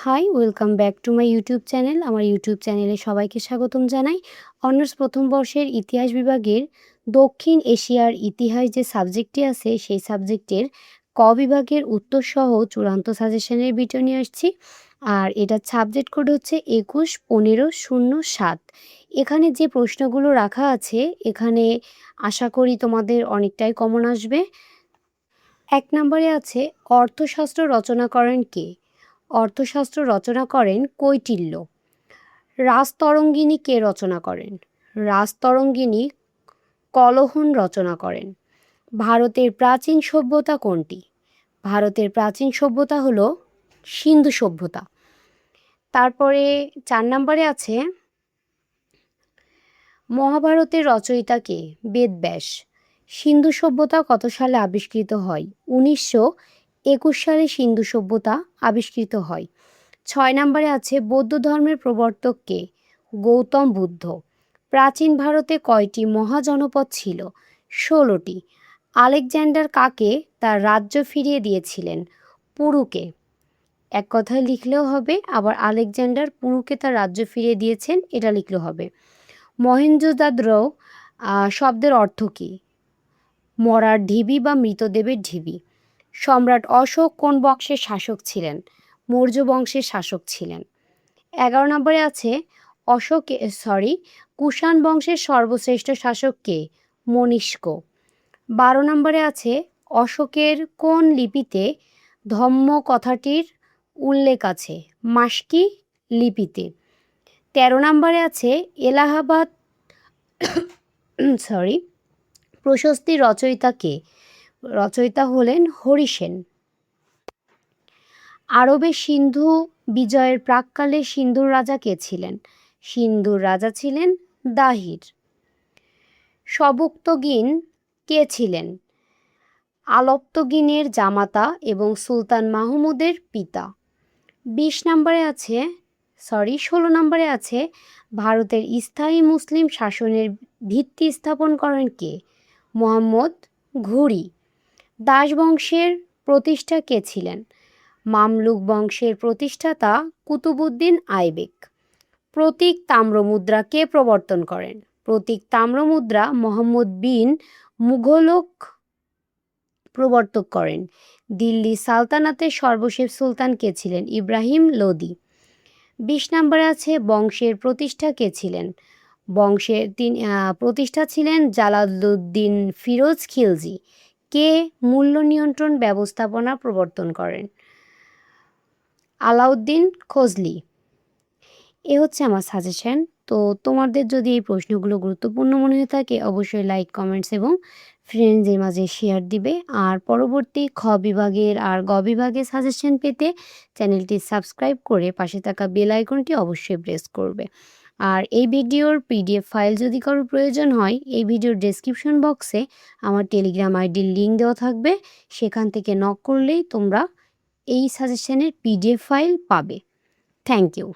High, welcome back to my YouTube channel. আমার YouTube চ্যানেলে সবাইকে স্বাগতম জানাই। অনার্স প্রথম বর্ষের ইতিহাস বিভাগের দক্ষিণ এশিয়ার ইতিহাস যে সাবজেক্টটি আছে সেই সাবজেক্টের ক বিভাগের উত্তরসহ চূড়ান্ত সাজেশনের ভিডিও নিয়ে আসছি। আর এটার সাবজেক্ট কোড হচ্ছে 21-15-07। এখানে যে প্রশ্নগুলো রাখা আছে এখানে আশা করি তোমাদের অনেকটাই কমন আসবে। 1 নম্বরে আছে অর্থশাস্ত্র রচনা করেন কে? অর্থশাস্ত্র রচনা করেন কৈটিল্য। রাজতরঙ্গিনী কে রচনা করেন? রাজতরঙ্গিনী কলহন রচনা করেন। ভারতের প্রাচীন সভ্যতা কোনটি? ভারতের প্রাচীন সভ্যতা হলো সিন্ধু সভ্যতা। তারপরে 4 নম্বরে আছে মহাভারতের রচয়িতা কে? বেদব্যাস। সিন্ধু সভ্যতা কত সালে আবিষ্কৃত হয়? 1921 সালে সিন্ধু সভ্যতা আবিষ্কৃত হয়। 6 নম্বরে আছে বৌদ্ধ ধর্মের প্রবর্তক কে? গৌতম বুদ্ধ। প্রাচীন ভারতে কয়টি মহাজনপদ ছিল? 16টি। আলেকজান্ডার কাকে তার রাজ্য ফিরিয়ে দিয়েছিলেন? পুরুকে। এক কথায় লিখলেও হবে, আবার আলেকজান্ডার পুরুকে তার রাজ্য ফিরিয়ে দিয়েছেন এটা লিখলেও হবে। মহেঞ্জোদারো শব্দের অর্থ কী? মরার ঢিবি বা মৃতদেবের ঢিবি। সম্রাট অশোক কোন বংশের শাসক ছিলেন? মৌর্য বংশের শাসক ছিলেন। 11 নম্বরে আছে কুষাণ বংশের সর্বশ্রেষ্ঠ শাসক কে? মনিষ্ক। 12 নম্বরে আছে অশোকের কোন লিপিতে ধম্ম কথাটির উল্লেখ আছে? মাস্কি লিপিতে। 13 নম্বরে আছে এলাহাবাদ প্রশস্তি রচয়িতা কে? রচয়িতা হলেন হরিসেন। আরবে সিন্ধু বিজয়ের প্রাক্কালে সিন্ধুর রাজা কে ছিলেন? সিন্ধুর রাজা ছিলেন দাহির। সবুক্তগিন কে ছিলেন? আলপ্তগিনের জামাতা এবং সুলতান মাহমুদের পিতা। 16 নম্বরে আছে ভারতের স্থায়ী মুসলিম শাসনের ভিত্তি স্থাপন করেন কে? মোহাম্মদ ঘুরি। দাস বংশের প্রতিষ্ঠা কে ছিলেন? মামলুক বংশের প্রতিষ্ঠাতা কুতুবউদ্দিন আইবেক। প্রতীক তাম্রমুদ্রা কে প্রবর্তন করেন? প্রতীক তাম্রমুদ্রা মোহাম্মদ বিন মুঘলক প্রবর্তক করেন। দিল্লি সালতানাতের সর্বশেষ সুলতান কে ছিলেন? ইব্রাহিম লোদি। 20 নম্বরে আছে বংশের প্রতিষ্ঠা কে ছিলেন? বংশের প্রতিষ্ঠা ছিলেন জালালউদ্দিন ফিরোজ খিলজি। কে মূল্য নিয়ন্ত্রণ ব্যবস্থাপনা প্রবর্তন করেন? আলাউদ্দিন খজলি। এ হচ্ছে আমার সাজেশন। তো তোমাদের যদি এই প্রশ্নগুলো গুরুত্বপূর্ণ মনে হয়ে থাকে অবশ্যই লাইক, কমেন্টস এবং ফ্রেন্ডসদের মাঝে শেয়ার দিবে। আর পরবর্তী খ বিভাগের আর গ বিভাগের সাজেশন পেতে চ্যানেলটি সাবস্ক্রাইব করে পাশে থাকা বেল আইকনটি অবশ্যই প্রেস করবে। আর এই ভিডিওর পিডিএফ ফাইল যদি কারোর প্রয়োজন হয় এই ভিডিওর ডেসক্রিপশন বক্সে আমার টেলিগ্রাম আইডির লিঙ্ক দেওয়া থাকবে, সেখান থেকে নক করলেই তোমরা এই সাজেশনের পিডিএফ ফাইল পাবে। Thank you.